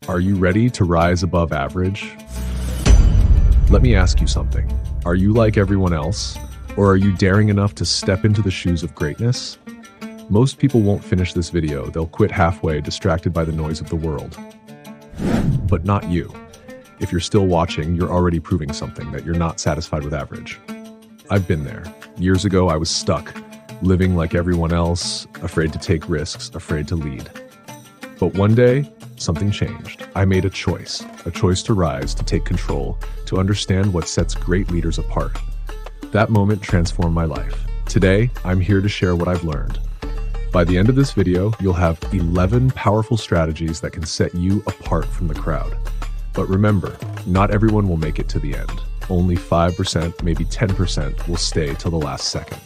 Are you ready to rise above average? Let me ask you something. Are you like everyone else? Or are you daring enough to step into the shoes of greatness? Most people won't finish this video. They'll quit halfway, distracted by the noise of the world. But not you. If you're still watching, you're already proving something, that you're not satisfied with average. I've been there. Years ago, I was stuck, living like everyone else, afraid to take risks, afraid to lead. But one day, something changed. I made a choice to rise, to take control, to understand what sets great leaders apart. That moment transformed my life. Today, I'm here to share what I've learned. By the end of this video, you'll have 11 powerful strategies that can set you apart from the crowd. But remember, not everyone will make it to the end. Only 5%, maybe 10% will stay till the last second.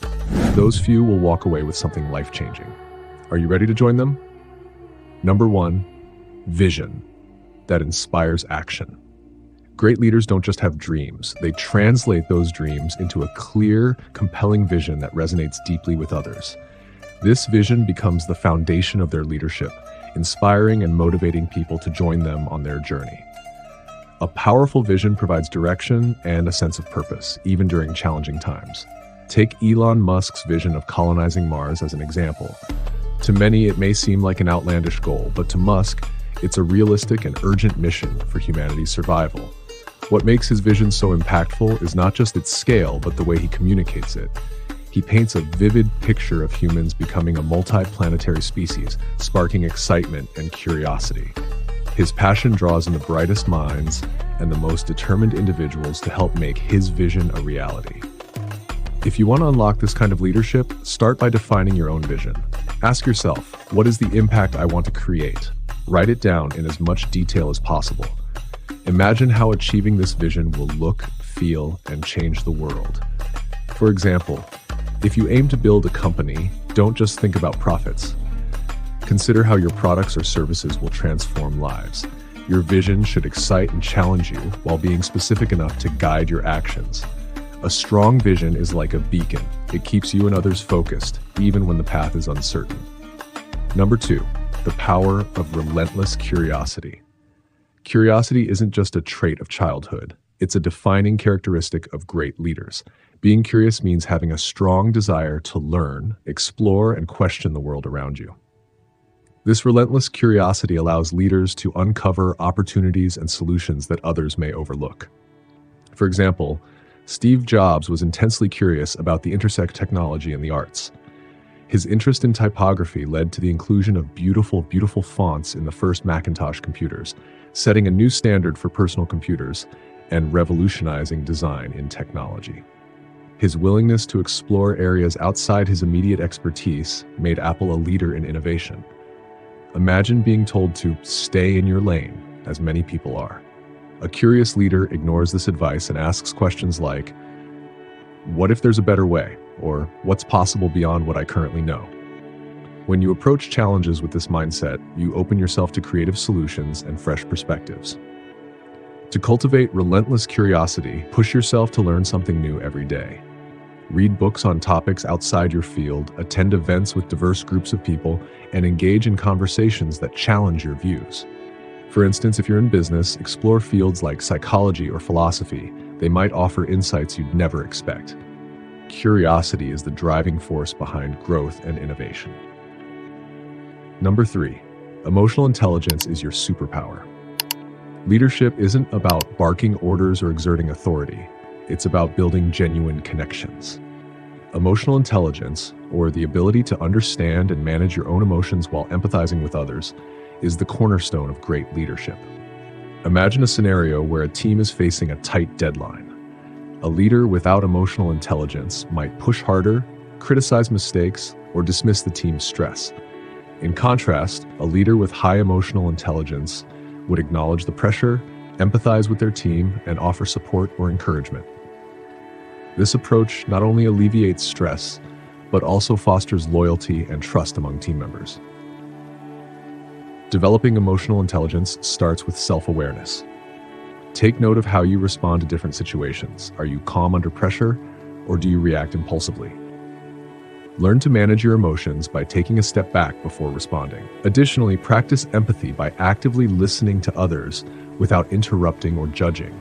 Those few will walk away with something life-changing. Are you ready to join them? Number 1, vision that inspires action. Great leaders don't just have dreams. They translate those dreams into a clear, compelling vision that resonates deeply with others. This vision becomes the foundation of their leadership, inspiring and motivating people to join them on their journey. A powerful vision provides direction and a sense of purpose, even during challenging times. Take Elon Musk's vision of colonizing Mars as an example. To many, it may seem like an outlandish goal, but to Musk, it's a realistic and urgent mission for humanity's survival. What makes his vision so impactful is not just its scale, but the way he communicates it. He paints a vivid picture of humans becoming a multi-planetary species, sparking excitement and curiosity. His passion draws in the brightest minds and the most determined individuals to help make his vision a reality. If you want to unlock this kind of leadership, start by defining your own vision. Ask yourself, what is the impact I want to create? Write it down in as much detail as possible. Imagine how achieving this vision will look, feel, and change the world. For example, if you aim to build a company, don't just think about profits. Consider how your products or services will transform lives. Your vision should excite and challenge you while being specific enough to guide your actions. A strong vision is like a beacon. It keeps you and others focused, even when the path is uncertain. Number 2, the power of relentless curiosity. Curiosity isn't just a trait of childhood. It's a defining characteristic of great leaders. Being curious means having a strong desire to learn, explore, and question the world around you. This relentless curiosity allows leaders to uncover opportunities and solutions that others may overlook. For example, Steve Jobs was intensely curious about the intersect technology and the arts. His interest in typography led to the inclusion of beautiful fonts in the first Macintosh computers, setting a new standard for personal computers and revolutionizing design in technology. His willingness to explore areas outside his immediate expertise made Apple a leader in innovation. Imagine being told to stay in your lane, as many people are. A curious leader ignores this advice and asks questions like, what if there's a better way? Or what's possible beyond what I currently know? When you approach challenges with this mindset, you open yourself to creative solutions and fresh perspectives. To cultivate relentless curiosity, push yourself to learn something new every day. Read books on topics outside your field, attend events with diverse groups of people, and engage in conversations that challenge your views. For instance, if you're in business, explore fields like psychology or philosophy. They might offer insights you'd never expect. Curiosity is the driving force behind growth and innovation. Number 3, emotional intelligence is your superpower. Leadership isn't about barking orders or exerting authority. It's about building genuine connections. Emotional intelligence, or the ability to understand and manage your own emotions while empathizing with others, is the cornerstone of great leadership. Imagine a scenario where a team is facing a tight deadline. A leader without emotional intelligence might push harder, criticize mistakes, or dismiss the team's stress. In contrast, a leader with high emotional intelligence would acknowledge the pressure, empathize with their team, and offer support or encouragement. This approach not only alleviates stress, but also fosters loyalty and trust among team members. Developing emotional intelligence starts with self-awareness. Take note of how you respond to different situations. Are you calm under pressure, or do you react impulsively? Learn to manage your emotions by taking a step back before responding. Additionally, practice empathy by actively listening to others without interrupting or judging.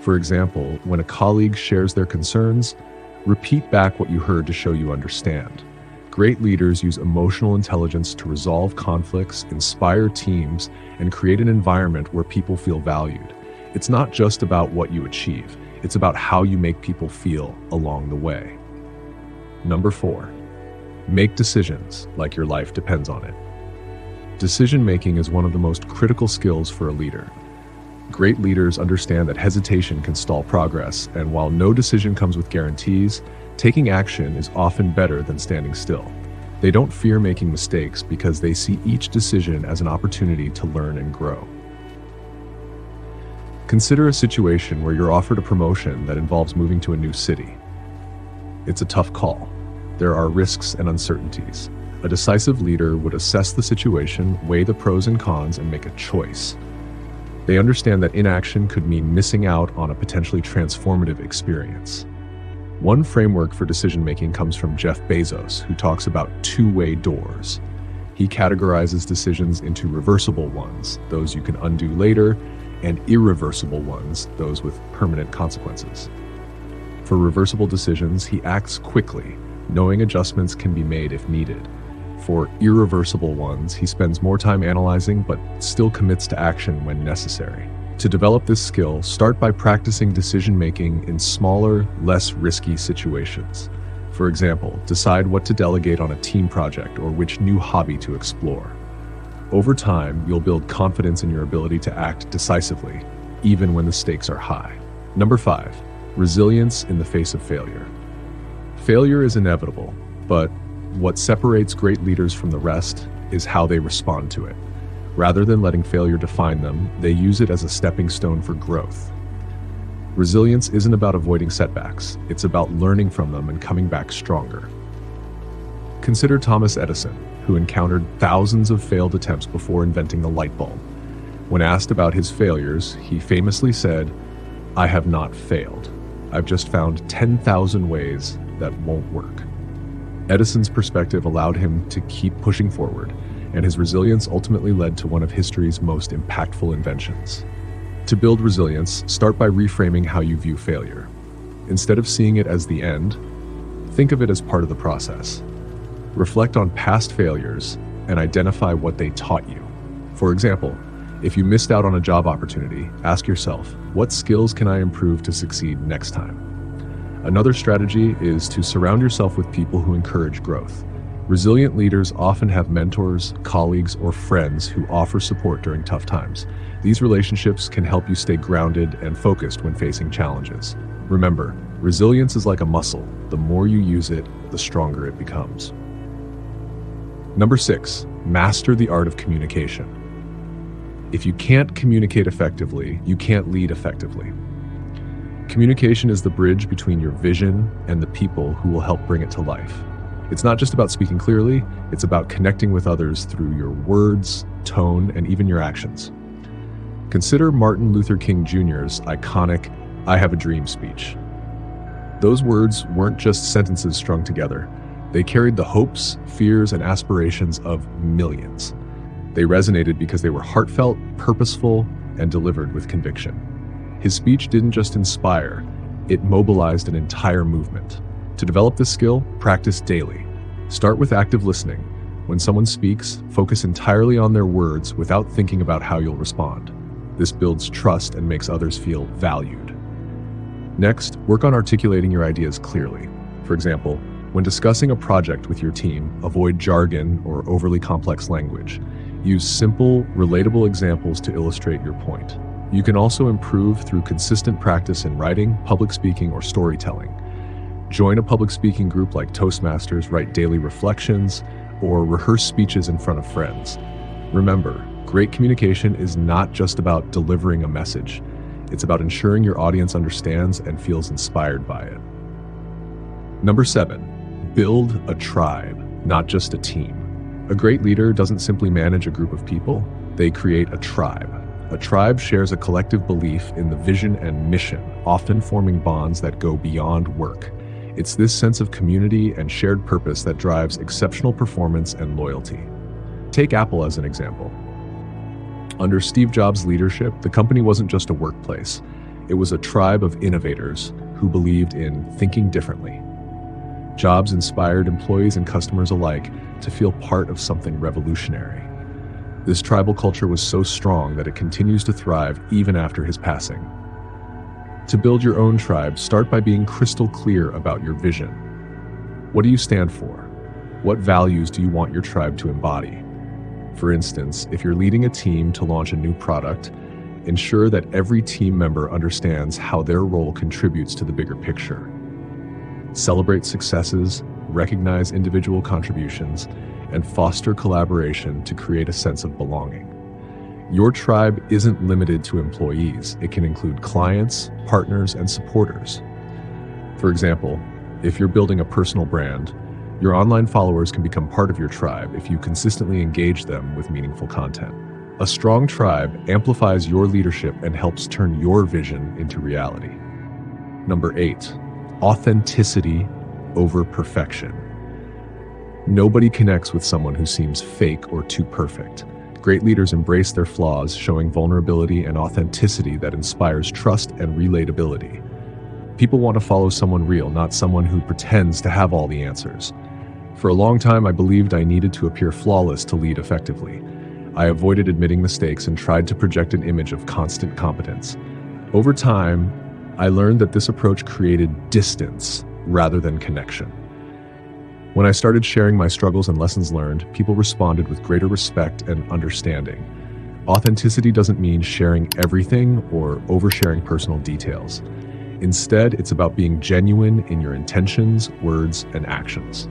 For example, when a colleague shares their concerns, repeat back what you heard to show you understand. Great leaders use emotional intelligence to resolve conflicts, inspire teams, and create an environment where people feel valued. It's not just about what you achieve, it's about how you make people feel along the way. Number 4, make decisions like your life depends on it. Decision-making is one of the most critical skills for a leader. Great leaders understand that hesitation can stall progress, and while no decision comes with guarantees, taking action is often better than standing still. They don't fear making mistakes because they see each decision as an opportunity to learn and grow. Consider a situation where you're offered a promotion that involves moving to a new city. It's a tough call. There are risks and uncertainties. A decisive leader would assess the situation, weigh the pros and cons, and make a choice. They understand that inaction could mean missing out on a potentially transformative experience. One framework for decision-making comes from Jeff Bezos, who talks about two-way doors. He categorizes decisions into reversible ones, those you can undo later, and irreversible ones, those with permanent consequences. For reversible decisions, he acts quickly, knowing adjustments can be made if needed. For irreversible ones, he spends more time analyzing but still commits to action when necessary. To develop this skill, start by practicing decision-making in smaller, less risky situations. For example, decide what to delegate on a team project or which new hobby to explore. Over time, you'll build confidence in your ability to act decisively, even when the stakes are high. Number 5, resilience in the face of failure. Failure is inevitable, but what separates great leaders from the rest is how they respond to it. Rather than letting failure define them, they use it as a stepping stone for growth. Resilience isn't about avoiding setbacks, it's about learning from them and coming back stronger. Consider Thomas Edison, who encountered thousands of failed attempts before inventing the light bulb. When asked about his failures, he famously said, "I have not failed. I've just found 10,000 ways that won't work." Edison's perspective allowed him to keep pushing forward, and his resilience ultimately led to one of history's most impactful inventions. To build resilience, start by reframing how you view failure. Instead of seeing it as the end, think of it as part of the process. Reflect on past failures and identify what they taught you. For example, if you missed out on a job opportunity, ask yourself, what skills can I improve to succeed next time? Another strategy is to surround yourself with people who encourage growth. Resilient leaders often have mentors, colleagues, or friends who offer support during tough times. These relationships can help you stay grounded and focused when facing challenges. Remember, resilience is like a muscle. The more you use it, the stronger it becomes. Number 6, master the art of communication. If you can't communicate effectively, you can't lead effectively. Communication is the bridge between your vision and the people who will help bring it to life. It's not just about speaking clearly, it's about connecting with others through your words, tone, and even your actions. Consider Martin Luther King Jr.'s iconic "I Have a Dream" speech. Those words weren't just sentences strung together. They carried the hopes, fears, and aspirations of millions. They resonated because they were heartfelt, purposeful, and delivered with conviction. His speech didn't just inspire, it mobilized an entire movement. To develop this skill, practice daily. Start with active listening. When someone speaks, focus entirely on their words without thinking about how you'll respond. This builds trust and makes others feel valued. Next, work on articulating your ideas clearly. For example, when discussing a project with your team, avoid jargon or overly complex language. Use simple, relatable examples to illustrate your point. You can also improve through consistent practice in writing, public speaking, or storytelling. Join a public speaking group like Toastmasters, write daily reflections, or rehearse speeches in front of friends. Remember, great communication is not just about delivering a message. It's about ensuring your audience understands and feels inspired by it. Number 7, build a tribe, not just a team. A great leader doesn't simply manage a group of people, they create a tribe. A tribe shares a collective belief in the vision and mission, often forming bonds that go beyond work. It's this sense of community and shared purpose that drives exceptional performance and loyalty. Take Apple as an example. Under Steve Jobs' leadership, the company wasn't just a workplace. It was a tribe of innovators who believed in thinking differently. Jobs inspired employees and customers alike to feel part of something revolutionary. This tribal culture was so strong that it continues to thrive even after his passing. To build your own tribe, start by being crystal clear about your vision. What do you stand for? What values do you want your tribe to embody? For instance, if you're leading a team to launch a new product, ensure that every team member understands how their role contributes to the bigger picture. Celebrate successes, recognize individual contributions, and foster collaboration to create a sense of belonging. Your tribe isn't limited to employees. It can include clients, partners, and supporters. For example, if you're building a personal brand, your online followers can become part of your tribe if you consistently engage them with meaningful content. A strong tribe amplifies your leadership and helps turn your vision into reality. Number 8, authenticity over perfection. Nobody connects with someone who seems fake or too perfect. Great leaders embrace their flaws, showing vulnerability and authenticity that inspires trust and relatability. People want to follow someone real, not someone who pretends to have all the answers. For a long time, I believed I needed to appear flawless to lead effectively. I avoided admitting mistakes and tried to project an image of constant competence. Over time, I learned that this approach created distance rather than connection. When I started sharing my struggles and lessons learned, people responded with greater respect and understanding. Authenticity doesn't mean sharing everything or oversharing personal details. Instead, it's about being genuine in your intentions, words, and actions.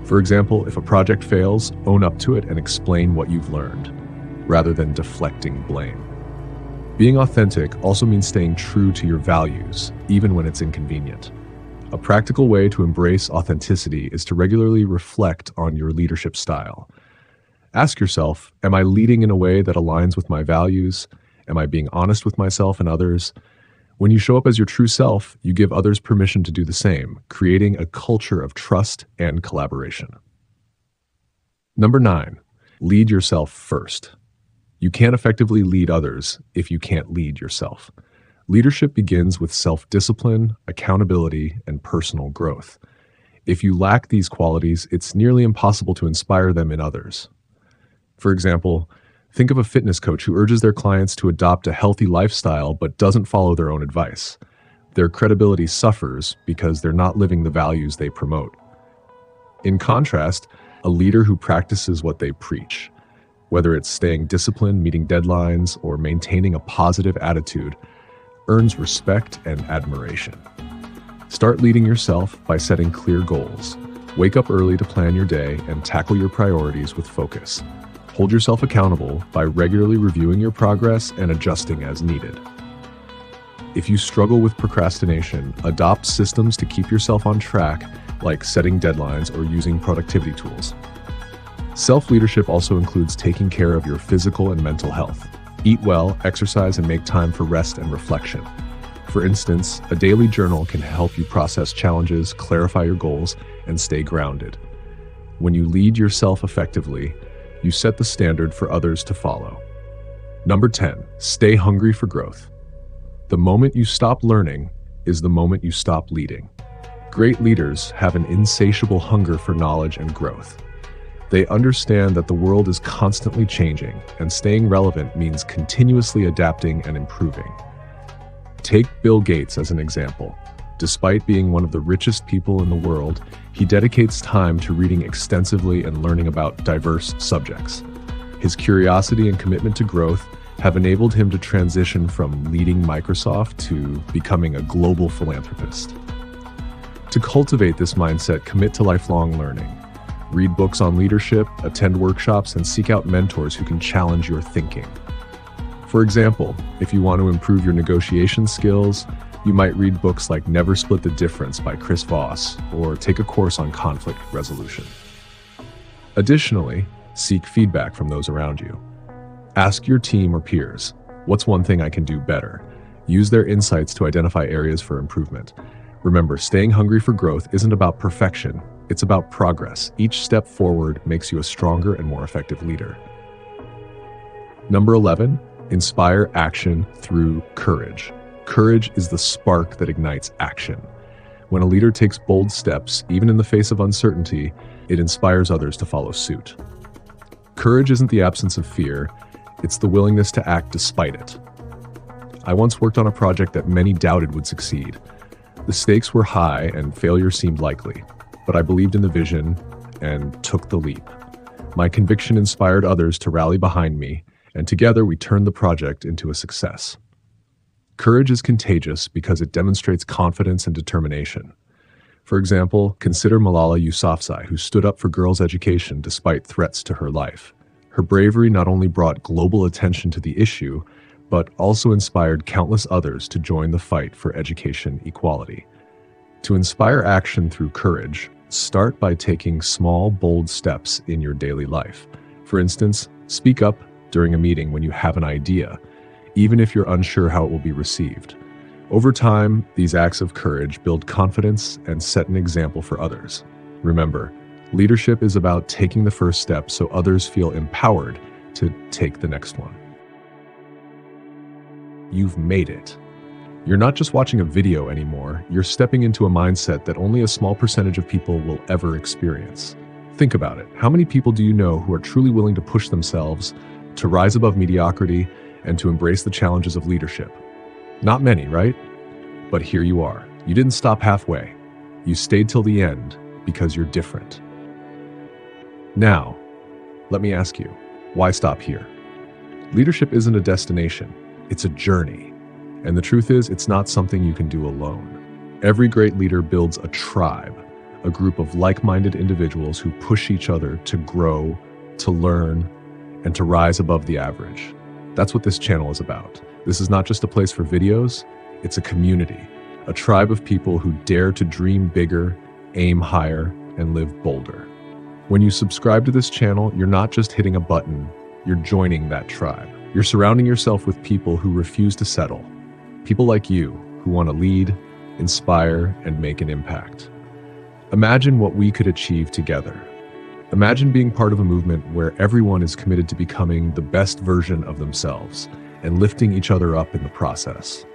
For example, if a project fails, own up to it and explain what you've learned, rather than deflecting blame. Being authentic also means staying true to your values, even when it's inconvenient. A practical way to embrace authenticity is to regularly reflect on your leadership style. Ask yourself, am I leading in a way that aligns with my values? Am I being honest with myself and others? When you show up as your true self, you give others permission to do the same, creating a culture of trust and collaboration. Number 9, lead yourself first. You can't effectively lead others if you can't lead yourself. Leadership begins with self-discipline, accountability, and personal growth. If you lack these qualities, it's nearly impossible to inspire them in others. For example, think of a fitness coach who urges their clients to adopt a healthy lifestyle but doesn't follow their own advice. Their credibility suffers because they're not living the values they promote. In contrast, a leader who practices what they preach, whether it's staying disciplined, meeting deadlines, or maintaining a positive attitude, earns respect and admiration. Start leading yourself by setting clear goals. Wake up early to plan your day and tackle your priorities with focus. Hold yourself accountable by regularly reviewing your progress and adjusting as needed. If you struggle with procrastination, adopt systems to keep yourself on track, like setting deadlines or using productivity tools. Self-leadership also includes taking care of your physical and mental health. Eat well, exercise, and make time for rest and reflection. For instance, a daily journal can help you process challenges, clarify your goals, and stay grounded. When you lead yourself effectively, you set the standard for others to follow. Number 10, stay hungry for growth. The moment you stop learning is the moment you stop leading. Great leaders have an insatiable hunger for knowledge and growth. They understand that the world is constantly changing, and staying relevant means continuously adapting and improving. Take Bill Gates as an example. Despite being one of the richest people in the world, he dedicates time to reading extensively and learning about diverse subjects. His curiosity and commitment to growth have enabled him to transition from leading Microsoft to becoming a global philanthropist. To cultivate this mindset, commit to lifelong learning. Read books on leadership, attend workshops, and seek out mentors who can challenge your thinking. For example, if you want to improve your negotiation skills, you might read books like Never Split the Difference by Chris Voss, or take a course on conflict resolution. Additionally, seek feedback from those around you. Ask your team or peers, what's one thing I can do better? Use their insights to identify areas for improvement. Remember, staying hungry for growth isn't about perfection, it's about progress. Each step forward makes you a stronger and more effective leader. Number 11, inspire action through courage. Courage is the spark that ignites action. When a leader takes bold steps, even in the face of uncertainty, it inspires others to follow suit. Courage isn't the absence of fear, it's the willingness to act despite it. I once worked on a project that many doubted would succeed. The stakes were high and failure seemed likely, but I believed in the vision and took the leap. My conviction inspired others to rally behind me, and together we turned the project into a success. Courage is contagious because it demonstrates confidence and determination. For example, consider Malala Yousafzai, who stood up for girls' education despite threats to her life. Her bravery not only brought global attention to the issue, but also inspired countless others to join the fight for education equality. To inspire action through courage, start by taking small, bold steps in your daily life. For instance, speak up during a meeting when you have an idea, even if you're unsure how it will be received. Over time, these acts of courage build confidence and set an example for others. Remember, leadership is about taking the first step so others feel empowered to take the next one. You've made it. You're not just watching a video anymore, you're stepping into a mindset that only a small percentage of people will ever experience. Think about it. How many people do you know who are truly willing to push themselves, to rise above mediocrity, and to embrace the challenges of leadership? Not many, right? But here you are. You didn't stop halfway. You stayed till the end because you're different. Now, let me ask you, why stop here? Leadership isn't a destination, it's a journey. And the truth is, it's not something you can do alone. Every great leader builds a tribe, a group of like-minded individuals who push each other to grow, to learn, and to rise above the average. That's what this channel is about. This is not just a place for videos, it's a community, a tribe of people who dare to dream bigger, aim higher, and live bolder. When you subscribe to this channel, you're not just hitting a button, you're joining that tribe. You're surrounding yourself with people who refuse to settle. People like you who want to lead, inspire, and make an impact. Imagine what we could achieve together. Imagine being part of a movement where everyone is committed to becoming the best version of themselves and lifting each other up in the process.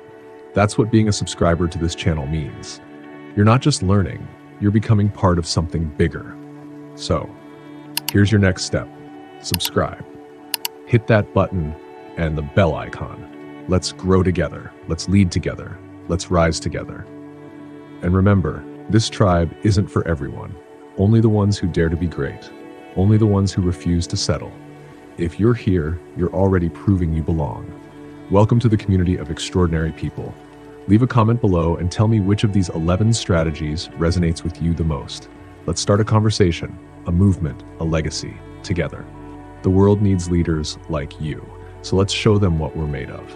That's what being a subscriber to this channel means. You're not just learning, you're becoming part of something bigger. So, here's your next step. Subscribe. Hit that button and the bell icon. Let's grow together. Let's lead together. Let's rise together. And remember, this tribe isn't for everyone. Only the ones who dare to be great. Only the ones who refuse to settle. If you're here, you're already proving you belong. Welcome to the community of extraordinary people. Leave a comment below and tell me which of these 11 strategies resonates with you the most. Let's start a conversation, a movement, a legacy, together. The world needs leaders like you, so let's show them what we're made of.